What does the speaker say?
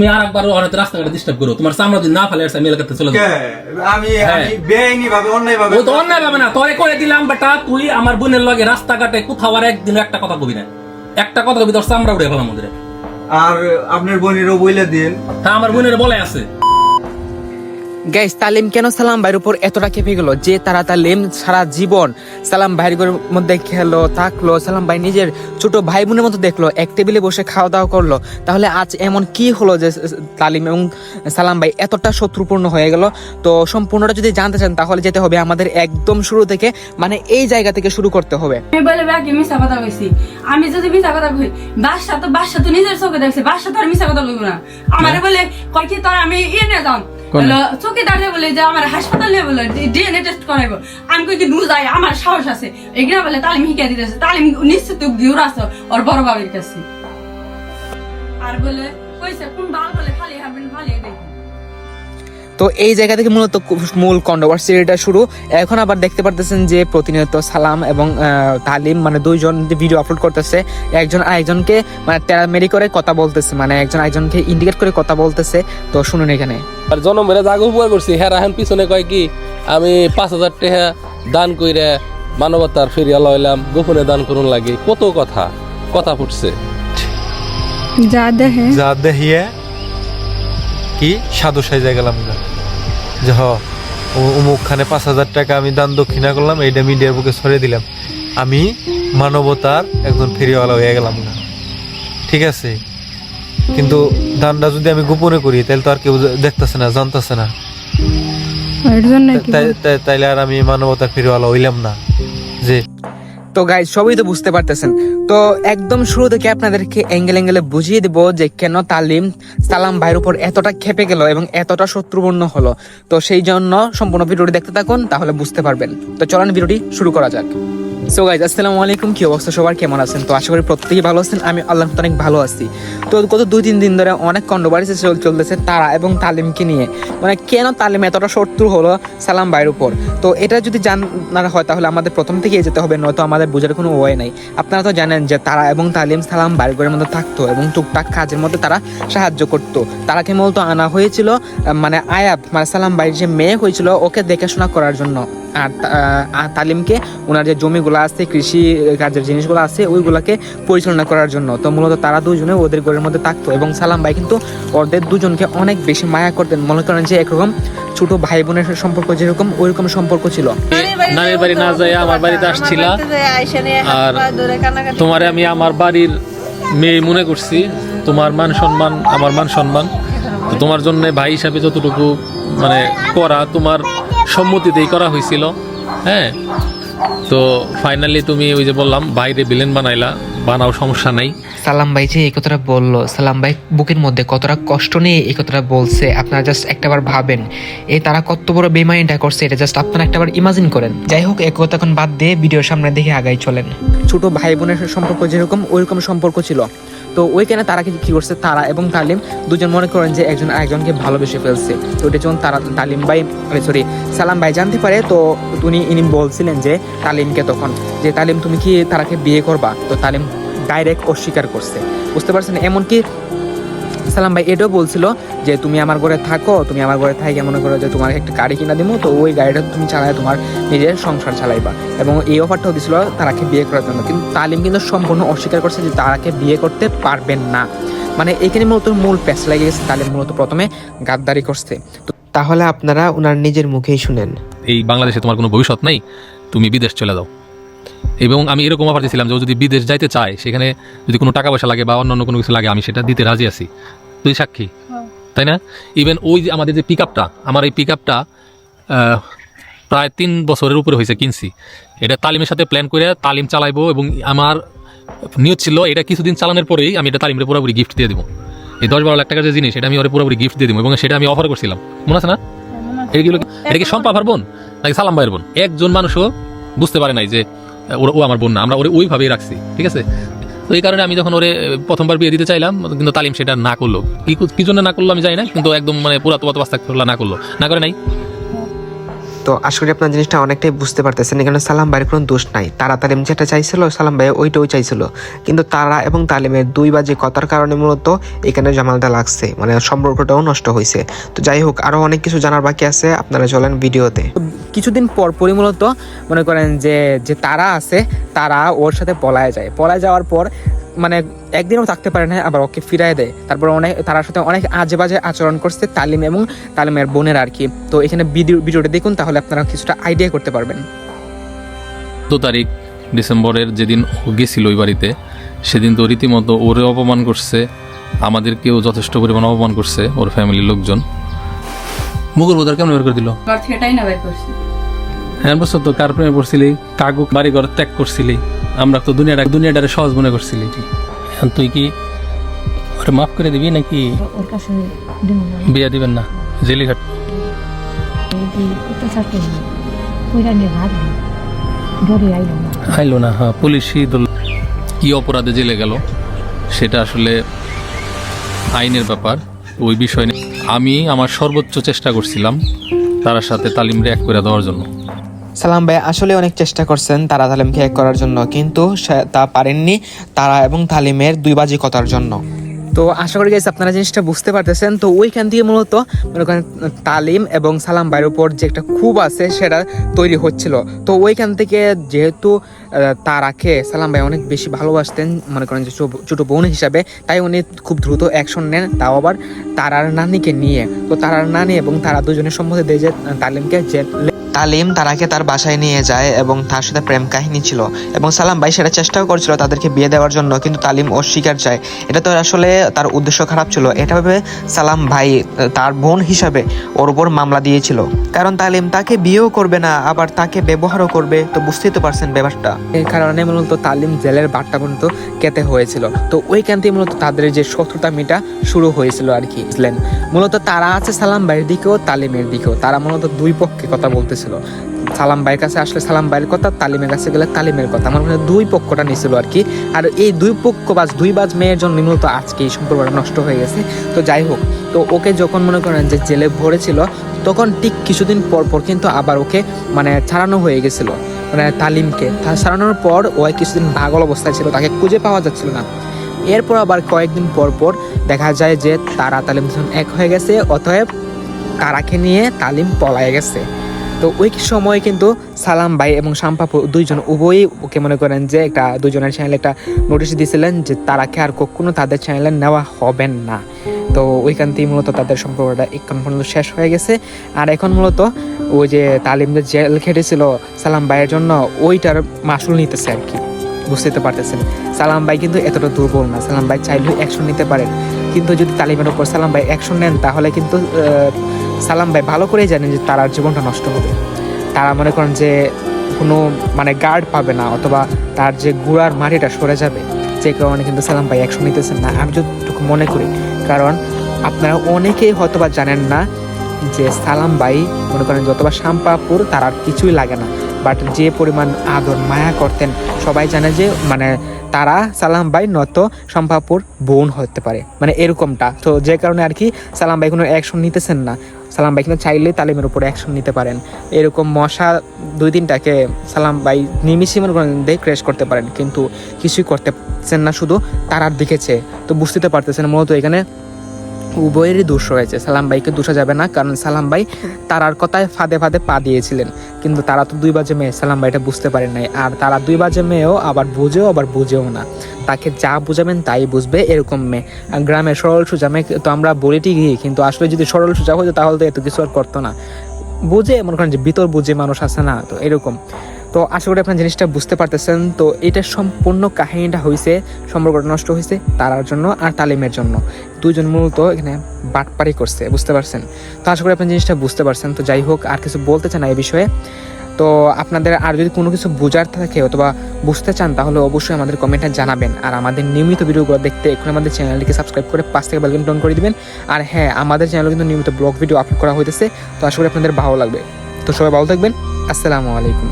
তুমি আরেকবার অনেক রাস্তাঘাটে ডিস্টার্ব করো, তোমার চামড়া যদি না ফালে আমি এলাকাতে চলে যাবো। আমি বেআইনি ভাবে অন্যায় ভাবে ও তো অন্যায় ভাবে না, তোরে করে দিলাম বেটা, তুই আমার বোনের লগে রাস্তাঘাটে কোথাও আর একদিন একটা কথা কবি না, একটা কথা কবি তোর চামড়া উড়ে ফেলাম ওদের। আর আপনার বোনেরও বইলে দিন। হ্যাঁ আমার বোনের বলে আছে। গাইস, তালিম কেন সালাম ভাইয়ের উপর এতটা খেপে গেল যে তারা তালিম সারা জীবন সালাম ভাইয়ের মধ্যে খেলো থাকলো, সালাম ভাই নিজের ছোট ভাই বোনের মতো দেখলো, এক টেবিলে বসে খাওয়া দাওয়া করলো, তাহলে আজ এমন কি হলো যে তালিম এবং সালাম ভাই এতটা শত্রুপূর্ণ হয়ে গেল? তো সম্পূর্ণটা যদি জানতে চান তাহলে যেতে হবে আমাদের একদম শুরু থেকে, মানে এই জায়গা থেকে শুরু করতে হবে। আমি বলে বাকি মিশা কথা কইছি, আমি যদি মিশা কথা কই বাসা তো নিজের চোখে দেখছে, বাসা তো আর মিশা কথা কইব না। আমারে বলে কয় কি তোর আমি এনে যাম চোখে দাঁড়িয়ে বলে যে আমার হাসপাতাল নিয়ে বলে ডিএনএ টেস্ট করাইবো। আমি কই কি নু যাই, আমার সাহস আছে, এগুলা বলে তালিম শিখিয়ে দিতেছে। তালিম নিশ্চিত ঘুর আছে ওর বড় বাবির কাছে, আর বলে কইছে কোন বাল বলে খালি হারবেন খালি দেখি। তো এই জায়গা থেকে মূলত মূল কন্ট্রোভার্সিটা শুরু। এখন আবার দেখতে পারতেছেন যে প্রতিনিয়ত সালাম এবং তালিম মানে দুইজন ভিডিও আপলোড করতেছে, একজন আরেকজনকে মানে টেরামেরি করে কথা বলতেছে, মানে একজন আরেকজনকে ইন্ডিকেট করে কথা বলতেছে। তো শুনুন এখানে। আর জনমেরে জাগো উপকার করছি, হ্যাঁ রাহেন পিছনে কয় কি আমি 5,000 টাকা দান কইরা মানবতার ফেরিয়া লইলাম, গোপনে দান করুন লাগে, কত কথা ফুটছে। যা দেখিয়ে কি সাধু সাইজা গেলাম না যে অমুক খানে 5,000 টাকা আমি দান দক্ষিণা করলাম, এইটা মিডিয়ার বুকে ছড়িয়ে দিলাম, আমি মানবতার একজন ফেরিওয়ালা হয়ে গেলাম না। ঠিক আছে, কিন্তু দানটা যদি আমি গোপনে করি তাহলে তো আর কেউ দেখতেছে না, জানতেছে না, তাইলে আর আমি মানবতার ফেরিওয়ালা হইলাম না। যে তো গাইজ সবই তো বুঝতে পারতেছেন। তো একদম শুরু থেকে আপনাদেরকে অ্যাঙ্গেলে বুঝিয়ে দেব যে কেন তালিম সালাম ভাইয়ের উপর এতটা খেপে গেল এবং এতটা শত্রুপূর্ণ হলো। তো সেই জন্য সম্পূর্ণ ভিডিওটি দেখতে থাকুন, তাহলে বুঝতে পারবেন। তো চলেন ভিডিওটি শুরু করা যাক। সো গাইজ আসসালামু আলাইকুম, কি অবস্থা সবার, কেমন আছেন? তো আশা করি প্রত্যেকেই ভালো আছেন, আমি আল্লাহর অনেক ভালো আছি। তো গত 2-3 দিন ধরে অনেক কন্ট্রোভার্সি চলতেছে তারা এবং তালিমকে নিয়ে, মানে কেন তালিম এতটা শত্রু হলো সালাম ভাইয়ের উপর। তো এটা যদি জানার হয় তাহলে আমাদের প্রথম থেকেই যেতে হবে, নয়তো আমাদের বোঝার কোনো ওয়ে নাই। আপনারা তো জানেন যে তারা এবং তালিম সালাম ভাইয়ের ঘরের মধ্যে থাকতো এবং টুকটাক কাজের মধ্যে তারা সাহায্য করতো। তারাকে মূলত আনা হয়েছিল মানে আয়াত মানে সালাম ভাইয়ের যে মেয়ে হয়েছিল ওকে দেখাশোনা করার জন্য, আর তালিমকে ওনার যে জমিগুলো আছে, কৃষি কাজের জিনিসগুলো আছে, ওইগুলোকে পরিচালনা করার জন্য। তো মূলত তারা দুজনে ওদের ঘরের মধ্যে থাকতো এবং সালাম ভাই কিন্তু ওদের দুজনকে অনেক বেশি মায়া করতেন। মনে করেন যে একরকম ছোট ভাই বোনের সম্পর্ক যেরকম ওইরকম সম্পর্ক ছিল। নানির বাড়ি না যাই আমার বাড়িতে আসছিল, আর তোমারে আমি আমার বাড়ির মেয়ে মনে করছি, তোমার মান সম্মান আমার মান সম্মান, তো তোমার জন্য ভাই হিসাবে যতটুকু মানে করা তোমার সম্মতিতেই করা হয়েছিল। হ্যাঁ, তো ফাইনালি তুমি ওই যে বললাম বাইরে ভিলেন বানাও, সমস্যা নাই। সালাম ভাই যে এই কথাটা বললো, সালাম ভাই বুকের মধ্যে কতটা কষ্ট নিয়ে এই কথাটা বলছে আপনারা জাস্ট একটাবার ভাবেন, তারা কত বড় বেমাইন্ডটা করছে, এটা জাস্ট আপনারা একটাবার ইমাজিন করেন। যাই হোক, এক কথা এখন বাদ দিয়ে ভিডিওর সামনে দেখে আগাই চলেন। ছোট ভাই বোনের সম্পর্ক যেরকম ওইরকম সম্পর্ক ছিল। তো ওইখানে তারা কি করছে, তারা এবং তালিম দুজন মনে করেন যে একজন আরেকজনকে ভালোবেসে ফেলছে। তো ওটা যখন তারা সালাম ভাই জানতে পারে, তো ইনি বলছিলেন যে তালিমকে তখন যে তালিম তুমি কি তারাকে বিয়ে করবা? তো তালিম ডাইরেক্ট অস্বীকার করছে, বুঝতে পারছেন? এমনকি সালাম ভাই এটাও বলছিল যে তুমি আমার ঘরে থাকো, তুমি আমার ঘরে থাকি মনে করো যে তোমার একটা গাড়ি কিনা দিব, তো ওই গাড়িটা তুমি চালায় তোমার নিজের সংসার চালাইবা, এবং এই অফারটাও দিছিল তারাকে বিয়ে করার জন্য। কিন্তু তালিম কিন্তু সম্পূর্ণ অস্বীকার করছে যে তারাকে বিয়ে করতে পারবেন না। মানে এখানে মূলত মূল প্যাচ লেগে গেছে, তালিম মূলত প্রথমে গাদ্দারি করছে। তো তাহলে আপনারা ওনার নিজের মুখেই শুনেন। এই বাংলাদেশে তোমার কোনো ভবিষ্যৎ নাই, তুমি বিদেশ চলে যাও। এবং আমি এরকম অফার দিয়েছিলাম যে ও যদি বিদেশ যাইতে চায়, সেখানে যদি কোনো টাকা পয়সা লাগে বা অন্যান্য কোনো কিছু লাগে, আমি সেটা দিতে রাজি আছি। তুই সাক্ষী, তাই না? ইভেন ওই যে আমাদের যে পিক আপটা, আমার এই পিক আপটা প্রায় 3 বছরের উপরে হয়েছে কিনছি। এটা তালিমের সাথে প্ল্যান করে তালিম চালাইবো, এবং আমার নিয়ত ছিল এটা কিছুদিন চালানোর পরেই আমি এটা তালিমের পুরোপুরি গিফট দিয়ে দেবো। এই 10-12 লাখ টাকার যে জিনিস, এটা আমি ওর পুরোপুরি গিফট দিয়ে দেবো, এবং সেটা আমি অফার করছিলাম, মনে আছে না? এটা কি সম্পাভার বোন নাকি সালাম ভাইয়ের বোন? একজন মানুষও বুঝতে পারে নাই যে ও আমার বোন না, আমরা ওরে ওইভাবেই রাখছি। ঠিক আছে, তো এই কারণে আমি যখন ওরে প্রথমবার বিয়ে দিতে চাইলাম, কিন্তু তালিম সেটা না করলো। কি জন্য না করলো আমি জানি না, কিন্তু একদম মানে পুরা তো বাস্তা করলো, না করলো, না করে নাই। তো আশা করি আপনার জিনিসটা অনেকটাই বুঝতে পারতেছেন। এখানে সালাম ভাইয়ের কোনো দোষ নাই, তারা তালিম যেটা চাইছিল সালাম ভাই ওইটাও চাইছিল, কিন্তু তারা এবং তালিমের দুই বাজে কথার কারণে মূলত এখানে জামালটা লাগছে, মানে সম্পর্কটাও নষ্ট হয়েছে। তো যাই হোক, আরো অনেক কিছু জানার বাকি আছে, আপনারা চলেন ভিডিওতে। কিছুদিন পর পরই মূলত মনে করেন যে যে তারা আছে, তারা ওর সাথে পলায় যায়। পলায় যাওয়ার পর মানে একদিনও থাকতে পারে না, আবার ওকে ফিরায় দেয়। তারপর অনেক তার সাথে অনেক আজে বাজে আচরণ করছে তালিম এবং তালিমের বোনের আর কি। তো এখানে ভিডিওটা দেখুন, তাহলে আপনারা কিছুটা আইডিয়া করতে পারবেন। 2 তারিখ ডিসেম্বরের যেদিন ও গেছিল ওই বাড়িতে, সেদিন তো রীতিমতো ওরে অপমান করছে, আমাদেরকেও যথেষ্ট পরিমাণ অপমান করছে ওর ফ্যামিলির লোকজন। মুঘল বোধার কেমন বের করে দিল? ঘর থেকেটাই না বের করছি। হ্যাঁ বছর তো কার প্রেমে পড়ছিলি, কাকু বাড়ি ঘর ত্যাগ করছিলি, আমরা তো দুনিয়াটারে সহজ মনে করছিলি। এখন তুই কি ওরে মাফ করে দিবি নাকি ওর কাছে দিব না, বিয়া দিবেন না? জেলিঘাট এই যে অত্যাচার করলো ওইটা নিয়ে ভাবলি ধরে আইলো না। আইলো না, হ্যাঁ পুলিশই কি অপরাধে জেলে গেল সেটা আসলে আইনের ব্যাপার, ওই বিষয় নিয়ে আমি আমার সর্বোচ্চ চেষ্টা করছিলাম তার সাথে তালিমরে এক করে দেওয়ার জন্য। সালাম ভাই আসলে অনেক চেষ্টা করছেন তারা তালিমকে এক করার জন্য, কিন্তু তা পারেননি, তারা এবং তালিমের দুই বাজি কথার জন্য। তো আশা করি গাইস আপনারা জিনিসটা বুঝতে পারতেছেন। তো ওইখান থেকে মূলত মনে করেন তালিম এবং সালাম ভাইয়ের উপর যে একটা ক্ষোভ আছে সেটা তৈরি হচ্ছিল। তো ওইখান থেকে যেহেতু তারাকে সালাম ভাই অনেক বেশি ভালোবাসতেন, মনে করেন যে ছোটো বোন হিসাবে, তাই উনি খুব দ্রুত অ্যাকশন নেন, তাও আবার তারার নানিকে নিয়ে। তো তারার নানি এবং তারা দুজনের সম্মতি দেয় যে তালিমকে তালিম তারাকে তার বাসায় নিয়ে যায় এবং তার সাথে প্রেম কাহিনী ছিল, এবং সালাম ভাই সেটা চেষ্টাও করছিল তাদেরকে বিয়ে দেওয়ার জন্য, কিন্তু তালিম অস্বীকার চায়। এটা তো আসলে তার উদ্দেশ্য খারাপ ছিল, এটা ভেবে সালাম ভাই তার বোন হিসাবে ওর উপর মামলা দিয়েছিল, কারণ তালিম তাকে বিয়েও করবে না আবার তাকে ব্যবহারও করবে। তো বুঝতেই তো পারছেন ব্যাপারটা, এই কারণে মূলত তালিম জেলের বাট্টা পর্যন্ত খেতে হয়েছিল। তো ওইখান থেকে মূলত তাদের যে শত্রুতা মিটা শুরু হয়েছিল আর কি। বুঝলেন, মূলত তারা আছে সালাম ভাইয়ের দিকেও তালিমের দিকেও, তারা মূলত দুই পক্ষে কথা বলতেছিল। সালাম ভাইয়ের কাছে আসলে সালাম ভাইয়ের কথা, তালিমের কাছে গেলে তালিমের কথা, আমার মনে হয় দুই পক্ষটা নিছিল আর কি। আর এই দুই পক্ষ দুই বাজ মেয়ের জন্য মূলত আজকে এই সম্পর্কটা নষ্ট হয়ে গেছে। তো যাই হোক, তো ওকে যখন মনে করেন যে জেলে ভরেছিল, তখন ঠিক কিছুদিন পর পর কিন্তু আবার ওকে মানে ছাড়ানো হয়ে গেছিল, মানে তালিমকে ছাড়ানোর পর ও কিছুদিন পাগল অবস্থায় ছিল, তাকে খুঁজে পাওয়া যাচ্ছিল না। এরপর আবার কয়েকদিন পর পর দেখা যায় যে তারা তালিম এক হয়ে গেছে, অতএব তারাকে নিয়ে তালিম পলায় গেছে। তো ওই সময় কিন্তু সালাম ভাই এবং শাম্পাপু দুইজন উভয়ই ওকে মনে করেন যে একটা দুজনের চ্যানেলে একটা নোটিশ দিয়েছিলেন যে তারাকে আর কখনো তাদের চ্যানেলে নেওয়া হবে না। তো ওইখান থেকে মূলত তাদের সম্পর্কটা এখন পর্যন্ত শেষ হয়ে গেছে। আর এখন মূলত ওই যে তালিম যে জেল খেটেছিল সালাম ভাইয়ের জন্য, ওইটার মাসুল নিতেছে আর কি। বুঝতে তো পারতেছেন সালাম ভাই কিন্তু এতটা দুর্বল না, সালাম ভাই চাইলেও অ্যাকশন নিতে পারেন, কিন্তু যদি তালিমের উপর সালাম ভাই অ্যাকশন নেন তাহলে কিন্তু সালাম ভাই ভালো করেই জানেন যে তার জীবনটা নষ্ট হবে। তারা মনে করেন যে কোনো মানে গার্ড পাবে না, অথবা তার যে গুড়ার মাটিটা সরে যাবে, যে কারণে কিন্তু সালাম ভাই অ্যাকশন নিতেছেন না আমি যতটুকু মনে করি। কারণ আপনারা অনেকেই হয়তোবা জানেন না যে সালাম ভাই মনে করেন যতবা শাম্পাপুর তার আর কিছুই লাগে না, বাট যে পরিমাণ আদর মায়া করতেন সবাই জানে যে মানে তারা সালাম ভাই নত শাম্পাপুর বোন হতে পারে, মানে এরকমটা। তো যে কারণে আর কি সালাম ভাই কোনো অ্যাকশন নিতেছেন না। সালাম ভাই কিন্তু চাইলেই তালিমের উপরে অ্যাকশন নিতে পারেন, এরকম মশা 2-3টাকে সালাম ভাই নিমিশে মনে করেন ক্র্যাশ করতে পারেন, কিন্তু কিছুই করতেছেন না, শুধু তারার দিকেছে। তো বুঝতে পারতেছেন মূলত এখানে উভয়েরই দোষ রয়েছে, সালাম ভাইকে দোষা যাবে না, কারণ সালাম ভাই তারার কথায় ফাঁদে ফাঁদে পা দিয়েছিলেন, কিন্তু তারা তো 2 বাজে মেয়ে, সালাম ভাইটা বুঝতে পারেন নাই। আর তারা 2 বাজে মেয়েও আবার বুঝেও আবার বুঝেও না, তাকে যা বুঝাবেন তাই বুঝবে এরকম মেয়ে। আর গ্রামের সরল সোজা মেয়ে তো আমরা বলি ঠিকই, কিন্তু আসলে যদি সরল সোজা হতো তাহলে তো এত কিছু আর করতো না। বুঝে মনে করেন যে ভিতর বুঝে মানুষ আছে না, তো এরকম। তো আশা করি আপনার জিনিসটা বুঝতে পারতেছেন। তো এটা সম্পূর্ণ কাহিনীটা হয়েছে, সম্পর্কটা নষ্ট হয়েছে তারার জন্য আর তালিমের জন্য, দুইজন মূলত এখানে বাটপারি করছে, বুঝতে পারছেন। তো আশা করি আপনার জিনিসটা বুঝতে পারছেন। তো যাই হোক, আর কিছু বলতে চান এই বিষয়ে। তো আপনাদের আর যদি কোনো কিছু বোঝার থাকে অথবা বুঝতে চান তাহলে অবশ্যই আমাদের কমেন্টে জানাবেন। আর আমাদের নিয়মিত ভিডিওগুলো দেখতে এখন আমাদের চ্যানেলটিকে সাবস্ক্রাইব করে পাশ থেকে বেল আইকন করে দিবেন। আর হ্যাঁ, আমাদের চ্যানেলে কিন্তু নিয়মিত ব্লগ ভিডিও আপলোড করা হইতেছে, তো আশা করি আপনাদের ভালো লাগবে। তো সবাই ভালো থাকবেন, আসসালামু আলাইকুম।